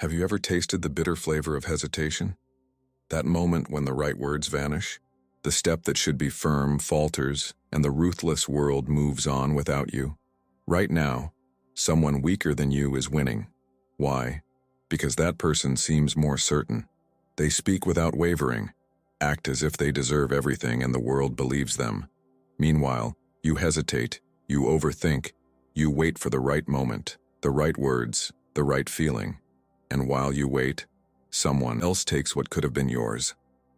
Have you ever tasted the bitter flavor of hesitation? That moment when the right words vanish, the step that should be firm falters, and the ruthless world moves on without you. Right now, someone weaker than you is winning. Why? Because that person seems more certain. They speak without wavering, act as if they deserve everything and the world believes them. Meanwhile, you hesitate, you overthink, you wait for the right moment, the right words, the right feeling. And while you wait, someone else takes what could have been yours.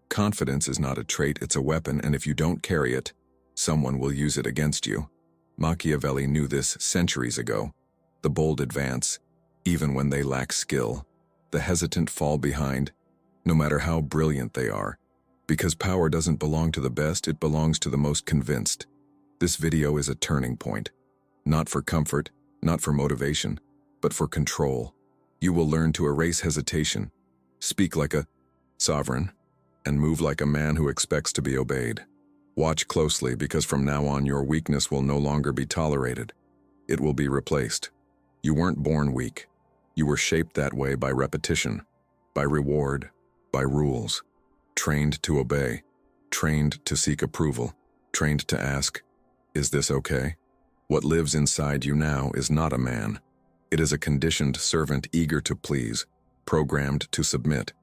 Confidence is not a trait, it's a weapon, and if you don't carry it, someone will use it against you. Machiavelli knew this centuries ago. The bold advance, even when they lack skill. The hesitant fall behind, no matter how brilliant they are. Because power doesn't belong to the best, it belongs to the most convinced. This video is a turning point. Not for comfort, not for motivation, but for control. You will learn to erase hesitation, speak like a sovereign, and move like a man who expects to be obeyed. Watch closely, because from now on your weakness will no longer be tolerated. It will be replaced. You weren't born weak. You were shaped that way by repetition, by reward, by rules. Trained to obey, trained to seek approval, trained to ask, "Is this okay?" What lives inside you now is not a man. It is a conditioned servant eager to please, programmed to submit.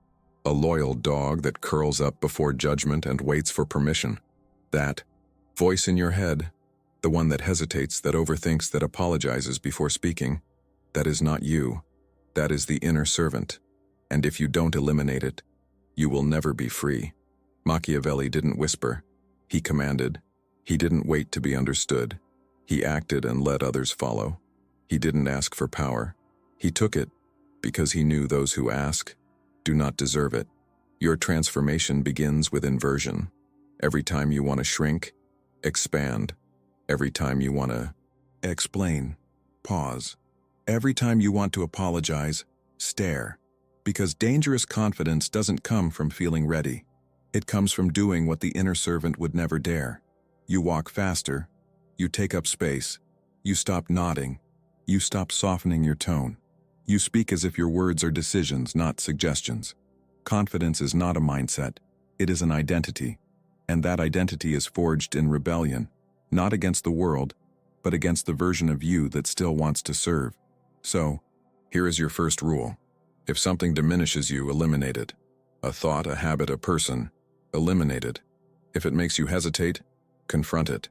A loyal dog that curls up before judgment and waits for permission. That voice in your head, the one that hesitates, that overthinks, that apologizes before speaking, that is not you. That is the inner servant. And if you don't eliminate it, you will never be free. Machiavelli didn't whisper. He commanded. He didn't wait to be understood. He acted and let others follow. He didn't ask for power. He took it because he knew those who ask do not deserve it. Your transformation begins with inversion. Every time you want to shrink, expand. Every time you want to explain, pause. Every time you want to apologize, stare. Because dangerous confidence doesn't come from feeling ready. It comes from doing what the inner servant would never dare. You walk faster. You take up space. You stop nodding. You stop softening your tone. You speak as if your words are decisions, not suggestions. Confidence is not a mindset. It is an identity. And that identity is forged in rebellion, not against the world, but against the version of you that still wants to serve. So, here is your first rule. If something diminishes you, eliminate it. A thought, a habit, a person, eliminate it. If it makes you hesitate, confront it.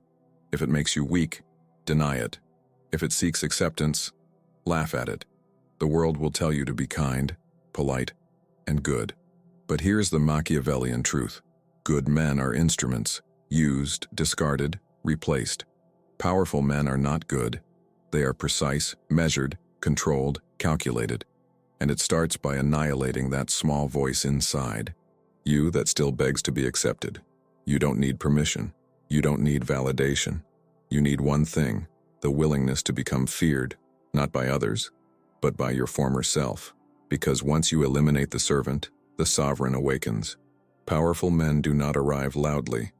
If it makes you weak, deny it. If it seeks acceptance, laugh at it. The world will tell you to be kind, polite, and good. But here's the Machiavellian truth. Good men are instruments, used, discarded, replaced. Powerful men are not good. They are precise, measured, controlled, calculated. And it starts by annihilating that small voice inside. You that still begs to be accepted. You don't need permission. You don't need validation. You need one thing, the willingness to become feared, not by others, but by your former self. Because once you eliminate the servant, the sovereign awakens. Powerful men do not arrive loudly.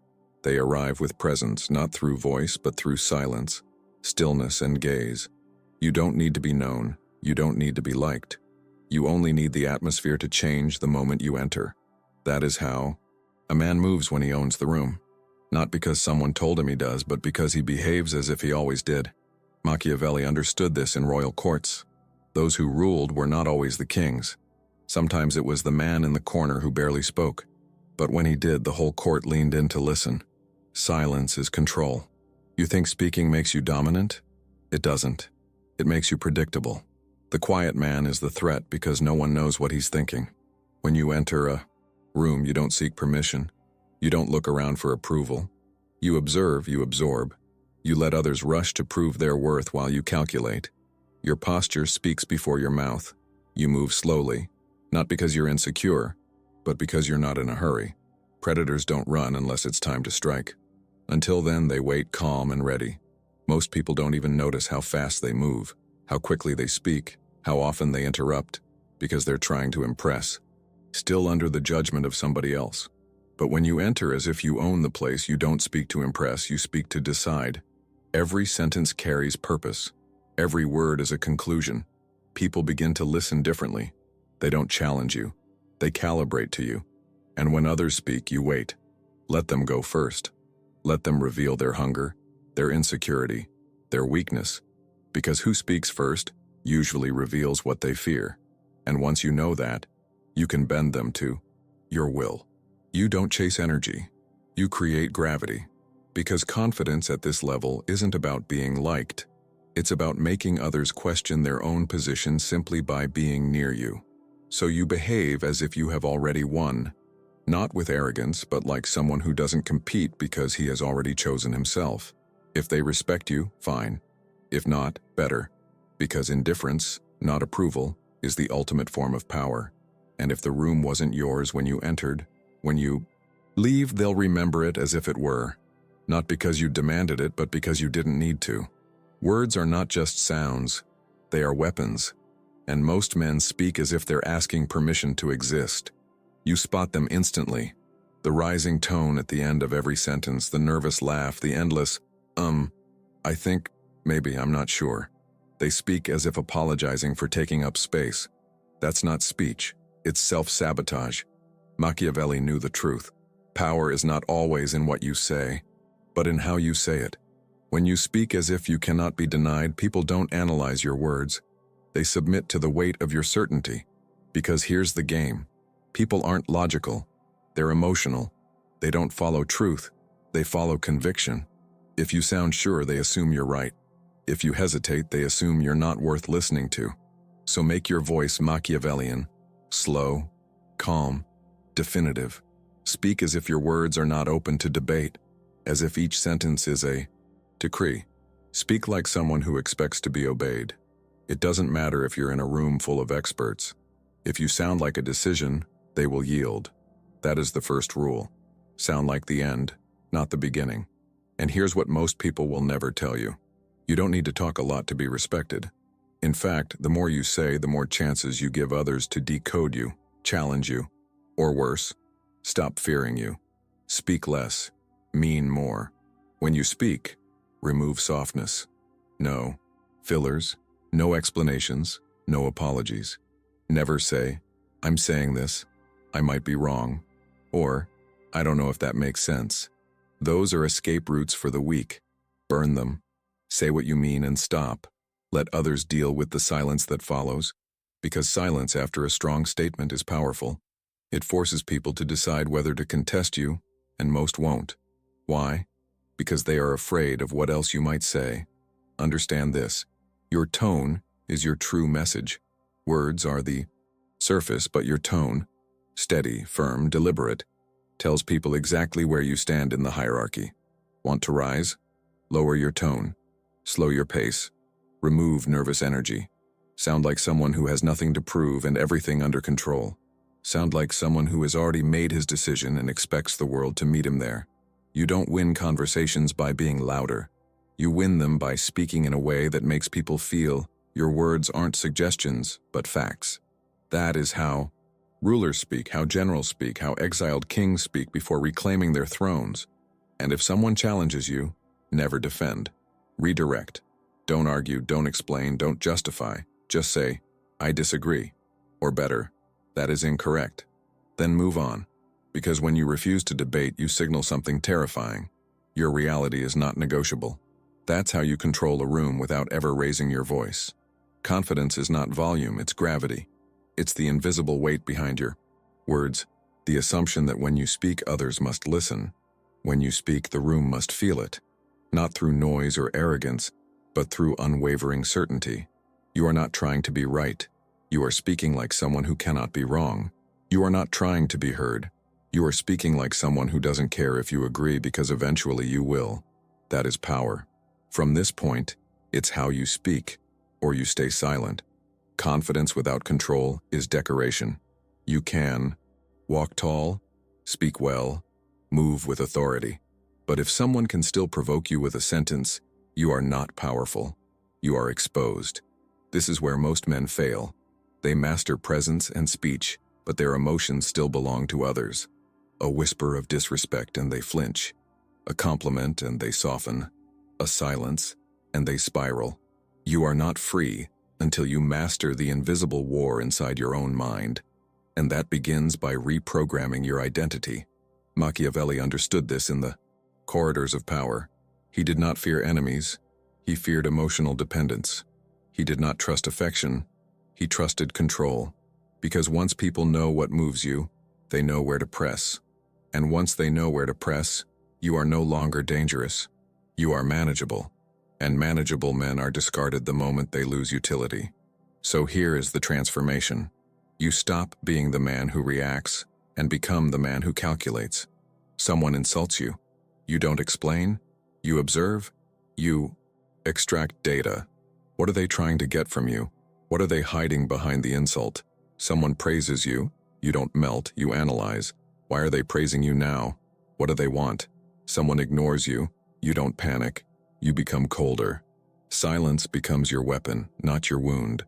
They arrive with presence, not through voice, but through silence, stillness, and gaze. You don't need to be known. You don't need to be liked. You only need the atmosphere to change the moment you enter. That is how a man moves when he owns the room. Not because someone told him he does, but because he behaves as if he always did. Machiavelli understood this in royal courts. Those who ruled were not always the kings. Sometimes it was the man in the corner who barely spoke. But when he did, the whole court leaned in to listen. Silence is control. You think speaking makes you dominant? It doesn't. It makes you predictable. The quiet man is the threat because no one knows what he's thinking. When you enter a room, you don't seek permission. You don't look around for approval. You observe, you absorb. You let others rush to prove their worth while you calculate. Your posture speaks before your mouth. You move slowly, not because you're insecure, but because you're not in a hurry. Predators don't run unless it's time to strike. Until then, they wait calm and ready. Most people don't even notice how fast they move, how quickly they speak, how often they interrupt, because they're trying to impress, still under the judgment of somebody else. But when you enter as if you own the place, you don't speak to impress, you speak to decide. Every sentence carries purpose. Every word is a conclusion. People begin to listen differently. They don't challenge you. They calibrate to you. And when others speak, you wait. Let them go first. Let them reveal their hunger, their insecurity, their weakness. Because who speaks first usually reveals what they fear. And once you know that, you can bend them to your will. You don't chase energy. You create gravity. Because confidence at this level isn't about being liked. It's about making others question their own position simply by being near you. So you behave as if you have already won. Not with arrogance, but like someone who doesn't compete because he has already chosen himself. If they respect you, fine. If not, better. Because indifference, not approval, is the ultimate form of power. And if the room wasn't yours when you entered, when you leave, they'll remember it as if it were. Not because you demanded it, but because you didn't need to. Words are not just sounds, they are weapons. And most men speak as if they're asking permission to exist. You spot them instantly. The rising tone at the end of every sentence, the nervous laugh, the endless, I think, maybe, I'm not sure. They speak as if apologizing for taking up space. That's not speech, it's self-sabotage. Machiavelli knew the truth. Power is not always in what you say, but in how you say it. When you speak as if you cannot be denied, people don't analyze your words. They submit to the weight of your certainty. Because here's the game. People aren't logical. They're emotional. They don't follow truth. They follow conviction. If you sound sure, they assume you're right. If you hesitate, they assume you're not worth listening to. So make your voice Machiavellian, slow, calm, definitive. Speak as if your words are not open to debate, as if each sentence is a decree. Speak like someone who expects to be obeyed. It doesn't matter if you're in a room full of experts. If you sound like a decision, they will yield. That is the first rule. Sound like the end, not the beginning. And here's what most people will never tell you. You don't need to talk a lot to be respected. In fact, the more you say, the more chances you give others to decode you, challenge you, or worse, stop fearing you. Speak less, mean more. When you speak, remove softness. No fillers, no explanations, no apologies. Never say, I'm saying this, I might be wrong, or I don't know if that makes sense. Those are escape routes for the weak. Burn them. Say what you mean and stop. Let others deal with the silence that follows, because silence after a strong statement is powerful. It forces people to decide whether to contest you, and most won't. Why? Because they are afraid of what else you might say. Understand this. Your tone is your true message. Words are the surface, but your tone, steady, firm, deliberate, tells people exactly where you stand in the hierarchy. Want to rise? Lower your tone. Slow your pace. Remove nervous energy. Sound like someone who has nothing to prove and everything under control. Sound like someone who has already made his decision and expects the world to meet him there. You don't win conversations by being louder. You win them by speaking in a way that makes people feel your words aren't suggestions, but facts. That is how rulers speak, how generals speak, how exiled kings speak before reclaiming their thrones. And if someone challenges you, never defend. Redirect. Don't argue, don't explain, don't justify. Just say, I disagree. Or better, that is incorrect. Then move on. Because when you refuse to debate, you signal something terrifying. Your reality is not negotiable. That's how you control a room without ever raising your voice. Confidence is not volume, it's gravity. It's the invisible weight behind your words, the assumption that when you speak, others must listen. When you speak, the room must feel it. Not through noise or arrogance, but through unwavering certainty. You are not trying to be right. You are speaking like someone who cannot be wrong. You are not trying to be heard. You are speaking like someone who doesn't care if you agree because eventually you will. That is power. From this point, it's how you speak, or you stay silent. Confidence without control is decoration. You can walk tall, speak well, move with authority. But if someone can still provoke you with a sentence, you are not powerful. You are exposed. This is where most men fail. They master presence and speech, but their emotions still belong to others. A whisper of disrespect and they flinch. A compliment and they soften. A silence and they spiral. You are not free. until you master the invisible war inside your own mind. And that begins by reprogramming your identity. Machiavelli understood this in the corridors of power. He did not fear enemies. He feared emotional dependence. He did not trust affection. He trusted control. Because once people know what moves you, they know where to press. And once they know where to press, you are no longer dangerous. You are manageable. And manageable men are discarded the moment they lose utility. So here is the transformation. You stop being the man who reacts and become the man who calculates. Someone insults you. You don't explain. You observe. You extract data. What are they trying to get from you? What are they hiding behind the insult? Someone praises you. You don't melt. You analyze. Why are they praising you now? What do they want? Someone ignores you. You don't panic. You become colder. Silence becomes your weapon, not your wound.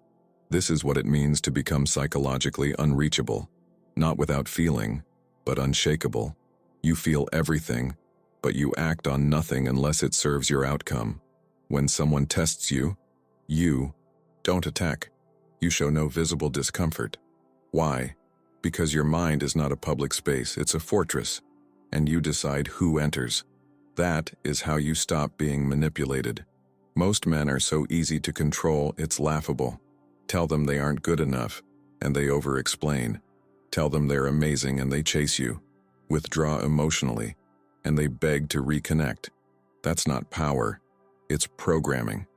This is what it means to become psychologically unreachable. Not without feeling, but unshakable. You feel everything, but you act on nothing unless it serves your outcome. When someone tests you, you don't attack. You show no visible discomfort. Why? Because your mind is not a public space, it's a fortress, and you decide who enters. That is how you stop being manipulated. Most men are so easy to control, it's laughable. Tell them they aren't good enough, and they over-explain. Tell them they're amazing, and they chase you. Withdraw emotionally, and they beg to reconnect. That's not power, it's programming.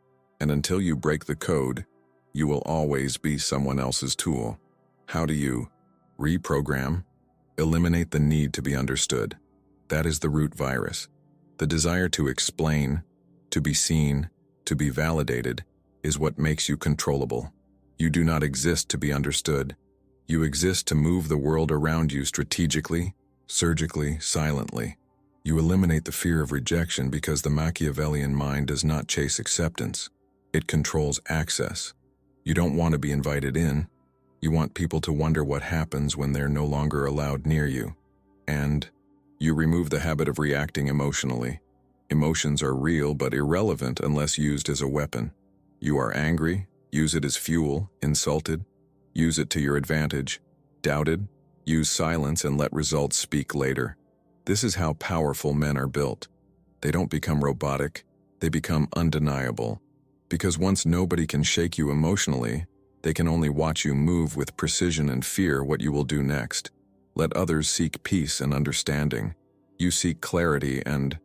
And until you break the code, you will always be someone else's tool. How do you reprogram? Eliminate the need to be understood. That is the root virus. The desire to explain, to be seen, to be validated, is what makes you controllable. You do not exist to be understood. You exist to move the world around you strategically, surgically, silently. You eliminate the fear of rejection because the Machiavellian mind does not chase acceptance. It controls access. You don't want to be invited in. You want people to wonder what happens when they're no longer allowed near you. And you remove the habit of reacting emotionally. Emotions are real but irrelevant unless used as a weapon. You are angry, use it as fuel. Insulted, use it to your advantage. Doubted, use silence and let results speak later. This is how powerful men are built. They don't become robotic, they become undeniable. Because once nobody can shake you emotionally, they can only watch you move with precision and fear what you will do next. Let others seek peace and understanding. You seek clarity and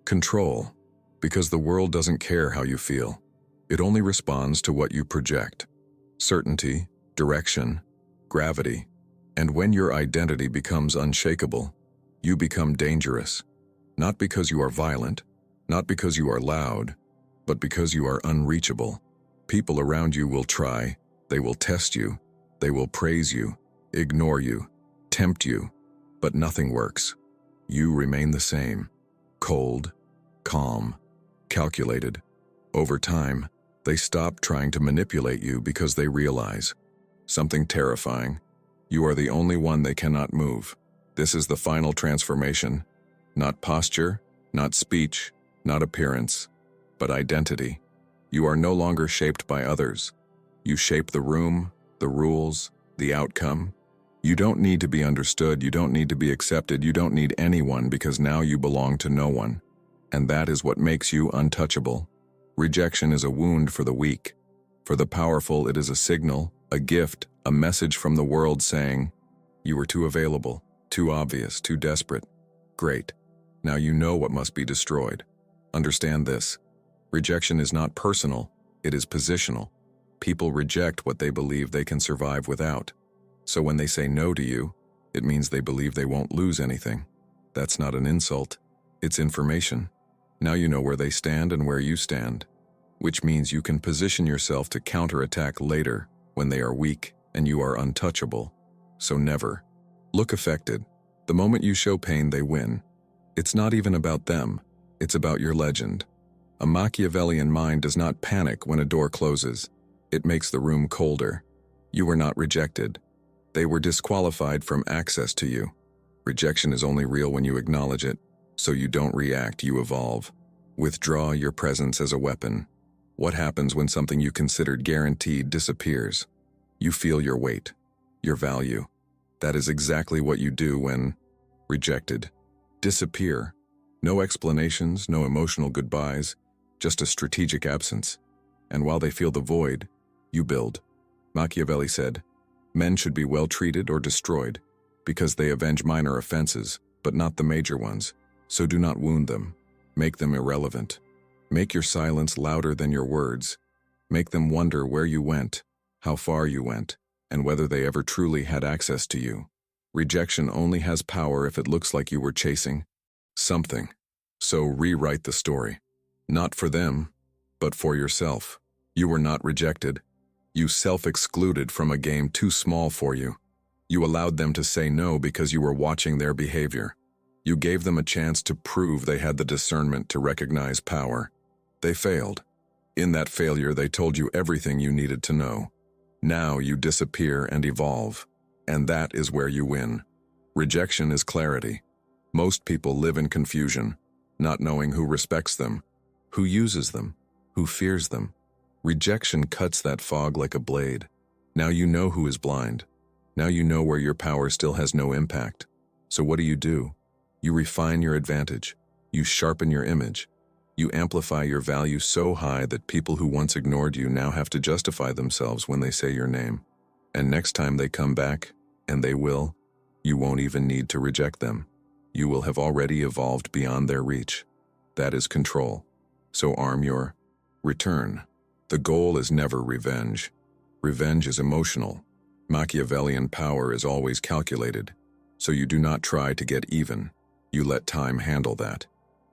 control, because the world doesn't care how you feel. It only responds to what you project. Certainty, direction, gravity. And when your identity becomes unshakable, you become dangerous. Not because you are violent, not because you are loud, but because you are unreachable. People around you will try, they will test you, they will praise you, ignore you, tempt you, but nothing works. You remain the same, cold, calm, calculated. Over time, they stop trying to manipulate you because they realize something terrifying. You are the only one they cannot move. This is the final transformation. Not posture, not speech, not appearance, but identity. You are no longer shaped by others. You shape the room, the rules, the outcome. You don't need to be understood, you don't need to be accepted, you don't need anyone because now you belong to no one. And that is what makes you untouchable. Rejection is a wound for the weak. For the powerful, it is a signal, a gift, a message from the world saying, you were too available, too obvious, too desperate. Great. Now you know what must be destroyed. Understand this. Rejection is not personal, it is positional. People reject what they believe they can survive without. So when they say no to you, it means they believe they won't lose anything. That's not an insult, it's information. Now you know where they stand and where you stand, which means you can position yourself to counterattack later when they are weak and you are untouchable. So never look affected. The moment you show pain, they win. It's not even about them, it's about your legend. A Machiavellian mind does not panic when a door closes. It makes the room colder. You were not rejected. They were disqualified from access to you. Rejection is only real when you acknowledge it, so you don't react, you evolve. Withdraw your presence as a weapon. What happens when something you considered guaranteed disappears? You feel your weight, your value. That is exactly what you do when rejected. Disappear. No explanations, no emotional goodbyes, just a strategic absence. And while they feel the void, you build. Machiavelli said, "Men should be well treated or destroyed, because they avenge minor offenses, but not the major ones. So do not wound them. Make them irrelevant. Make your silence louder than your words. Make them wonder where you went, how far you went, and whether they ever truly had access to you. Rejection only has power if it looks like you were chasing something. So rewrite the story. Not for them, but for yourself. You were not rejected. You self-excluded from a game too small for you. You allowed them to say no because you were watching their behavior. You gave them a chance to prove they had the discernment to recognize power. They failed. In that failure, they told you everything you needed to know. Now you disappear and evolve, and that is where you win. Rejection is clarity. Most people live in confusion, not knowing who respects them, who uses them, who fears them. Rejection cuts that fog like a blade. Now you know who is blind. Now you know where your power still has no impact. So what do? You refine your advantage. You sharpen your image. You amplify your value so high that people who once ignored you now have to justify themselves when they say your name. And next time they come back, and they will, you won't even need to reject them. You will have already evolved beyond their reach. That is control. So arm your return. The goal is never revenge. Revenge is emotional. Machiavellian power is always calculated. So you do not try to get even. You let time handle that.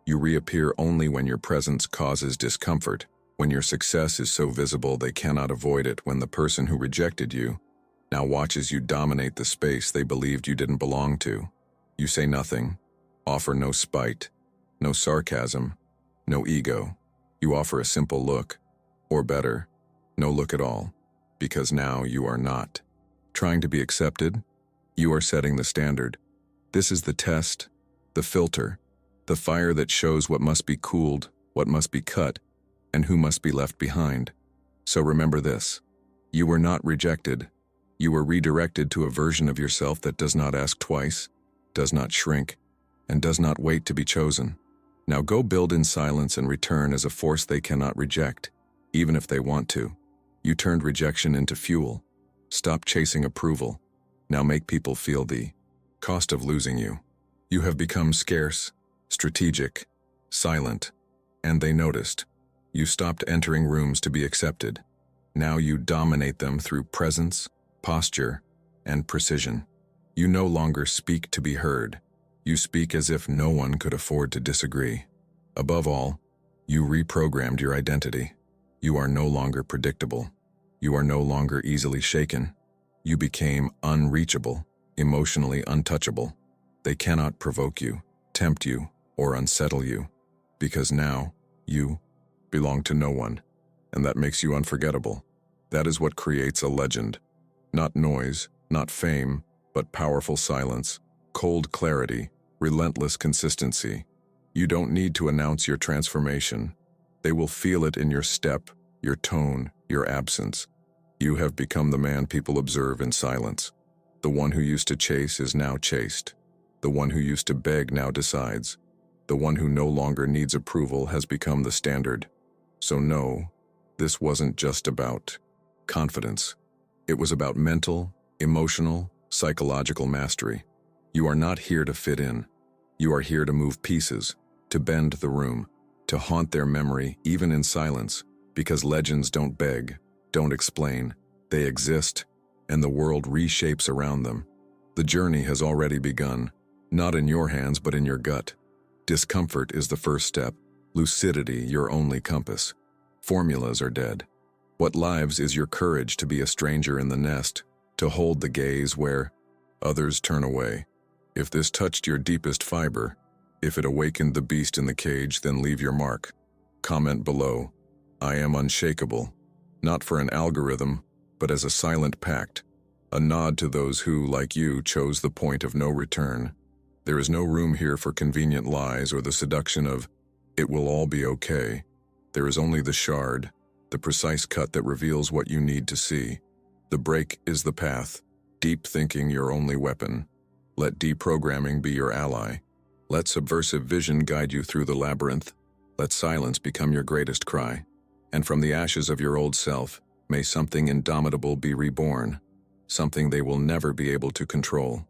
You reappear only when your presence causes discomfort, when your success is so visible they cannot avoid it, when the person who rejected you now watches you dominate the space they believed you didn't belong to. You say nothing, offer no spite, no sarcasm, no ego. You offer a simple look, or better, no look at all, because now you are not trying to be accepted. You are setting the standard. This is the test, the filter, the fire that shows what must be cooled, what must be cut, and who must be left behind. So remember this: you were not rejected. You were redirected to a version of yourself that does not ask twice, does not shrink, and does not wait to be chosen. Now go build in silence and return as a force they cannot reject, even if they want to. You turned rejection into fuel. Stop chasing approval. Now make people feel the cost of losing you. You have become scarce, strategic, silent, and they noticed. You stopped entering rooms to be accepted. Now you dominate them through presence, posture, and precision. You no longer speak to be heard. You speak as if no one could afford to disagree. Above all, you reprogrammed your identity. You are no longer predictable. You are no longer easily shaken. You became unreachable, emotionally untouchable. They cannot provoke you, tempt you, or unsettle you, because now you belong to no one, and that makes you unforgettable. That is what creates a legend. Not noise, not fame, but powerful silence, cold clarity, relentless consistency. You don't need to announce your transformation. They will feel it in your step, your tone, your absence. You have become the man people observe in silence. The one who used to chase is now chased. The one who used to beg now decides. The one who no longer needs approval has become the standard. So no, this wasn't just about confidence. It was about mental, emotional, psychological mastery. You are not here to fit in. You are here to move pieces, to bend the room, to haunt their memory even in silence, because legends don't beg, don't explain. They exist, and the world reshapes around them. The journey has already begun, not in your hands but in your gut. Discomfort is the first step, lucidity your only compass. Formulas are dead. What lives is your courage to be a stranger in the nest, to hold the gaze where others turn away. If this touched your deepest fiber, if it awakened the beast in the cage, then leave your mark. Comment below, "I am unshakable," not for an algorithm, but as a silent pact, a nod to those who, like you, chose the point of no return. There is no room here for convenient lies or the seduction of, "It will all be okay." There is only the shard, the precise cut that reveals what you need to see. The break is the path, deep thinking your only weapon. Let deprogramming be your ally. Let subversive vision guide you through the labyrinth. Let silence become your greatest cry. And from the ashes of your old self, may something indomitable be reborn, something they will never be able to control.